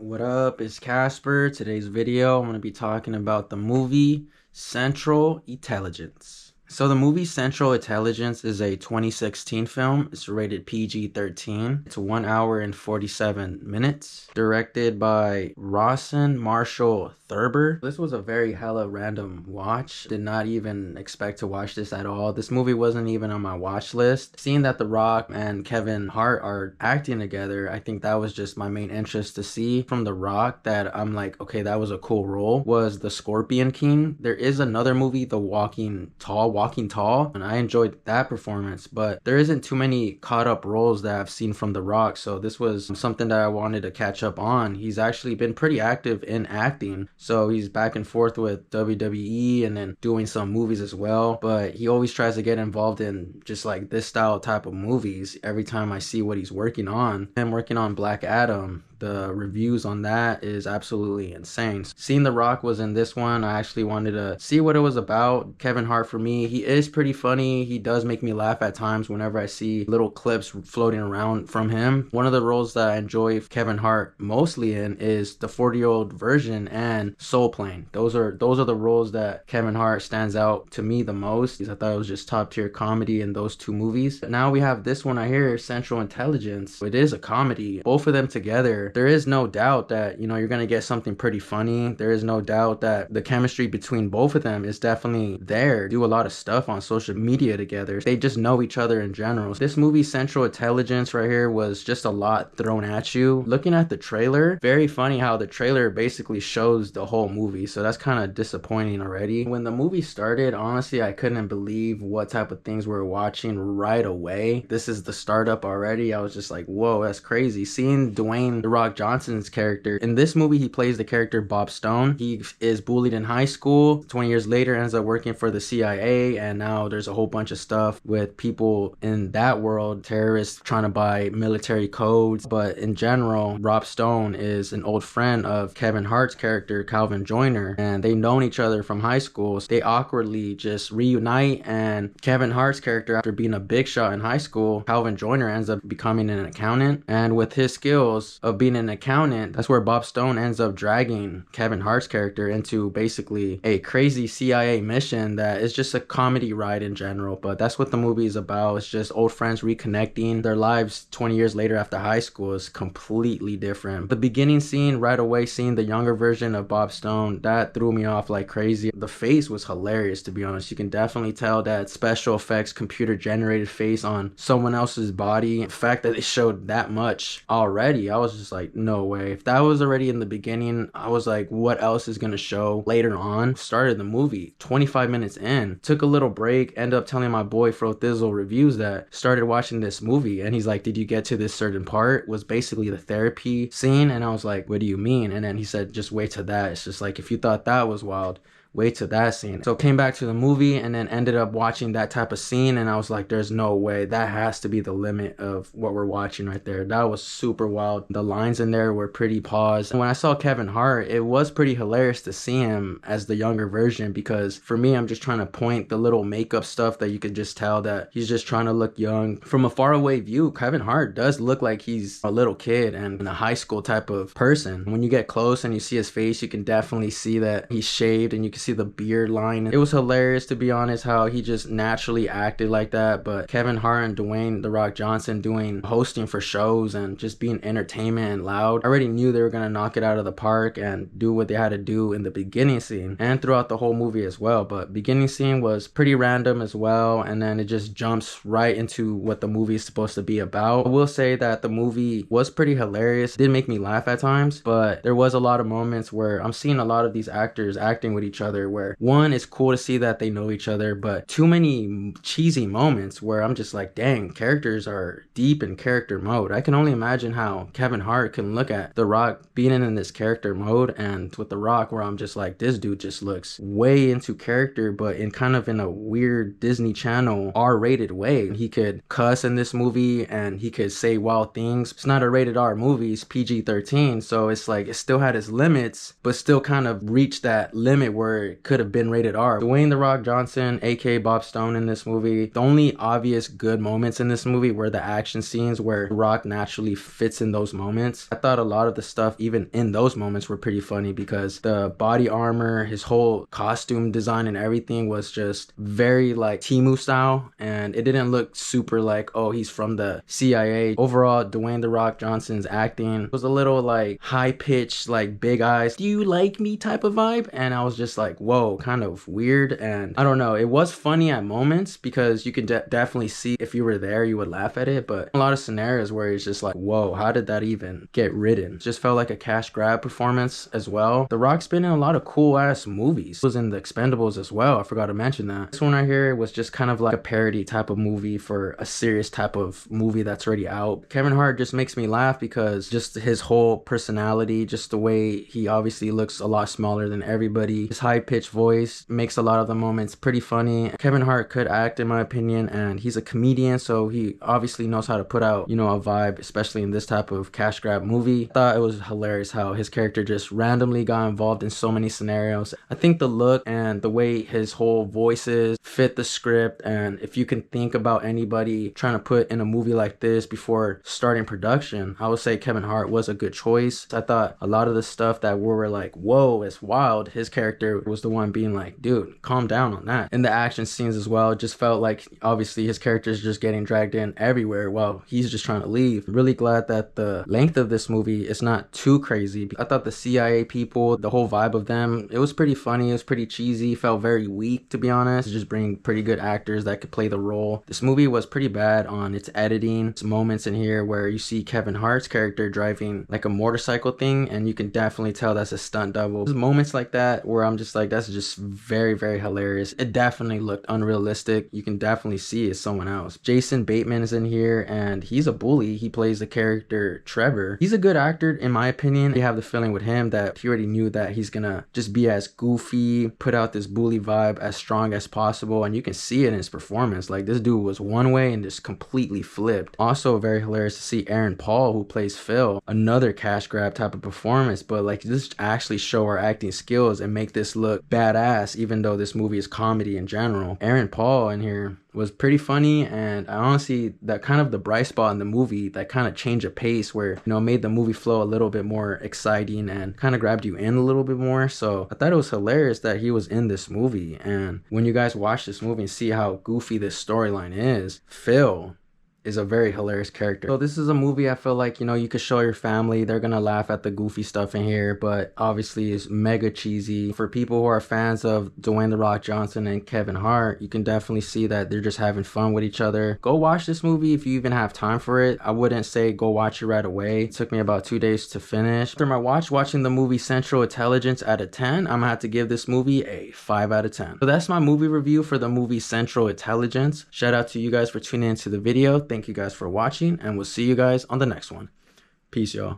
What up? It's Casper. Today's video, I'm going to be talking about the movie Central Intelligence. So the movie Central Intelligence is a 2016 film. It's rated PG-13. It's 1 hour and 47 minutes. Directed by Rawson Marshall Thurber. This was a very hella random watch. Did not even expect to watch this at all. This movie wasn't even on my watch list. Seeing that The Rock and Kevin Hart are acting together, I think that was just my main interest to see from The Rock, that I'm like, okay, that was a cool role, was the Scorpion King. There is another movie, The Walking Tall, and I enjoyed that performance, but there isn't too many caught up roles that I've seen from The Rock, so this was something that I wanted to catch up on. He's actually been pretty active in acting, so he's back and forth with WWE and then doing some movies as well, but he always tries to get involved in just like this style type of movies every time I see what he's working on. I'm working on Black Adam. The reviews on that is absolutely insane. Seeing The Rock was in this one, I actually wanted to see what it was about. Kevin Hart, for me, he is pretty funny. He does make me laugh at times whenever I see little clips floating around from him. One of the roles that I enjoy Kevin Hart mostly in is the 40-Year-Old Virgin and Soul Plane. Those are the roles that Kevin Hart stands out to me the most. I thought it was just top tier comedy in those two movies. Now we have this one right here, Central Intelligence. It is a comedy. Both of them together, there is no doubt that, you're going to get something pretty funny. There is no doubt that the chemistry between both of them is definitely there. Do a lot of stuff on social media together. They just know each other in general. This movie, Central Intelligence right here, was just a lot thrown at you. Looking at the trailer, very funny how the trailer basically shows the whole movie. So that's kind of disappointing already. When the movie started, honestly, I couldn't believe what type of things we were watching right away. This is the startup already. I was just like, whoa, that's crazy. Seeing Dwayne The Rock Johnson's character. In this movie, he plays the character Bob Stone. He is bullied in high school. 20 years later, ends up working for the CIA, and now there's a whole bunch of stuff with people in that world, terrorists trying to buy military codes. But in general, Bob Stone is an old friend of Kevin Hart's character, Calvin Joyner, and they've known each other from high school. So they awkwardly just reunite, and Kevin Hart's character, after being a big shot in high school, Calvin Joyner ends up becoming an accountant, and with his skills of being an accountant, that's where Bob Stone ends up dragging Kevin Hart's character into basically a crazy CIA mission that is just a comedy ride in general. But that's what the movie is about. It's just old friends reconnecting. Their lives 20 years later after high school is completely different. The beginning scene, right away seeing the younger version of Bob Stone, that threw me off like crazy. The face was hilarious, to be honest. You can definitely tell that special effects, computer generated face on someone else's body. The fact that they showed that much already, I was just like, no way. If that was already in the beginning, I was like, what else is gonna show later on? Started the movie 25 minutes in, took a little break, ended up telling my boy Fro Thizzle Reviews that started watching this movie, and he's like, did you get to this certain part? Was basically the therapy scene, and I was like, what do you mean? And then he said, just wait till that. It's just like, if you thought that was wild, wait till that scene. So came back to the movie and then ended up watching that type of scene, and I was like, there's no way. That has to be the limit of what we're watching right there. That was super wild. The lines in there were pretty paused. And when I saw Kevin Hart, it was pretty hilarious to see him as the younger version, because for me, I'm just trying to point the little makeup stuff that you could just tell that he's just trying to look young. From a faraway view, Kevin Hart does look like he's a little kid and a high school type of person. When you get close and you see his face, you can definitely see that he's shaved, and you can see the beard line. It was hilarious, to be honest, how he just naturally acted like that. But Kevin Hart and Dwayne The Rock Johnson doing hosting for shows and just being entertainment and loud, I already knew they were gonna knock it out of the park and do what they had to do in the beginning scene and throughout the whole movie as well. But beginning scene was pretty random as well, and then it just jumps right into what the movie is supposed to be about. I will say that the movie was pretty hilarious. It did make me laugh at times, but there was a lot of moments where I'm seeing a lot of these actors acting with each other where one, it's cool to see that they know each other, but too many cheesy moments where I'm just like, dang, characters are deep in character mode. I can only imagine how Kevin Hart can look at The Rock being in this character mode, and with The Rock where I'm just like, this dude just looks way into character, but in kind of in a weird Disney Channel R-rated way. He could cuss in this movie and he could say wild things. It's not a rated R movie, it's PG-13, so it's like it still had its limits, but still kind of reached that limit where where it could have been rated R. Dwayne "The Rock" Johnson, aka Bob Stone, in this movie. The only obvious good moments in this movie were the action scenes where The Rock naturally fits in those moments. I thought a lot of the stuff, even in those moments, were pretty funny because the body armor, his whole costume design and everything was just very like Temu style, and it didn't look super like, oh, he's from the CIA. Overall, Dwayne "The Rock" Johnson's acting was a little like high-pitched, like big eyes, "do you like me" type of vibe, and I was just like, whoa, kind of weird. And I don't know, it was funny at moments because you could definitely see if you were there you would laugh at it, but a lot of scenarios where it's just like, whoa, how did that even get written? It just felt like a cash grab performance as well. The Rock's been in a lot of cool ass movies. He was in The Expendables as well, I forgot to mention that. This one right here was just kind of like a parody type of movie for a serious type of movie that's already out. Kevin Hart just makes me laugh because just his whole personality, just the way he obviously looks a lot smaller than everybody. His high-pitched voice makes a lot of the moments pretty funny. Kevin Hart could act, in my opinion, and he's a comedian, so he obviously knows how to put out, you know, a vibe, especially in this type of cash grab movie. I thought it was hilarious how his character just randomly got involved in so many scenarios. I think the look and the way his whole voices fit the script, and if you can think about anybody trying to put in a movie like this before starting production, I would say Kevin Hart was a good choice. I thought a lot of the stuff that we were like, whoa, it's wild, his character was the one being like, dude, calm down on that. In the action scenes as well, it just felt like obviously his character is just getting dragged in everywhere while he's just trying to leave. I'm really glad that the length of this movie is not too crazy. I thought the CIA people, the whole vibe of them, it was pretty funny, it was pretty cheesy, felt very weak, to be honest. Just bring pretty good actors that could play the role. This movie was pretty bad on its editing. Some moments in here where you see Kevin Hart's character driving like a motorcycle thing, and you can definitely tell that's a stunt double. There's moments like that where I'm just like, that's just very, very hilarious. It definitely looked unrealistic. You can definitely see it's someone else. Jason Bateman is in here, and he's a bully. He plays the character Trevor. He's a good actor, in my opinion. You have the feeling with him that he already knew that he's gonna just be as goofy, put out this bully vibe as strong as possible, and you can see it in his performance. Like, this dude was one way and just completely flipped. Also very hilarious to see Aaron Paul, who plays Phil, another cash grab type of performance, but like this actually show our acting skills and make this look badass, even though this movie is comedy in general. Aaron Paul in here was pretty funny, and I honestly, that kind of the bright spot in the movie that kind of changed the pace where, you know, made the movie flow a little bit more exciting and kind of grabbed you in a little bit more. So I thought it was hilarious that he was in this movie, and when you guys watch this movie and see how goofy this storyline is, Phil is a very hilarious character. So this is a movie I feel like, you know, you could show your family. They're gonna laugh at the goofy stuff in here, but obviously it's mega cheesy. For people who are fans of Dwayne "The Rock" Johnson and Kevin Hart, you can definitely see that they're just having fun with each other. Go watch this movie if you even have time for it. I wouldn't say go watch it right away. It took me about 2 days to finish. After my watching the movie Central Intelligence out of 10, I'm gonna have to give this movie a 5 out of 10. So that's my movie review for the movie Central Intelligence. Shout out to you guys for tuning into the video. Thank you guys for watching, and we'll see you guys on the next one. Peace, y'all.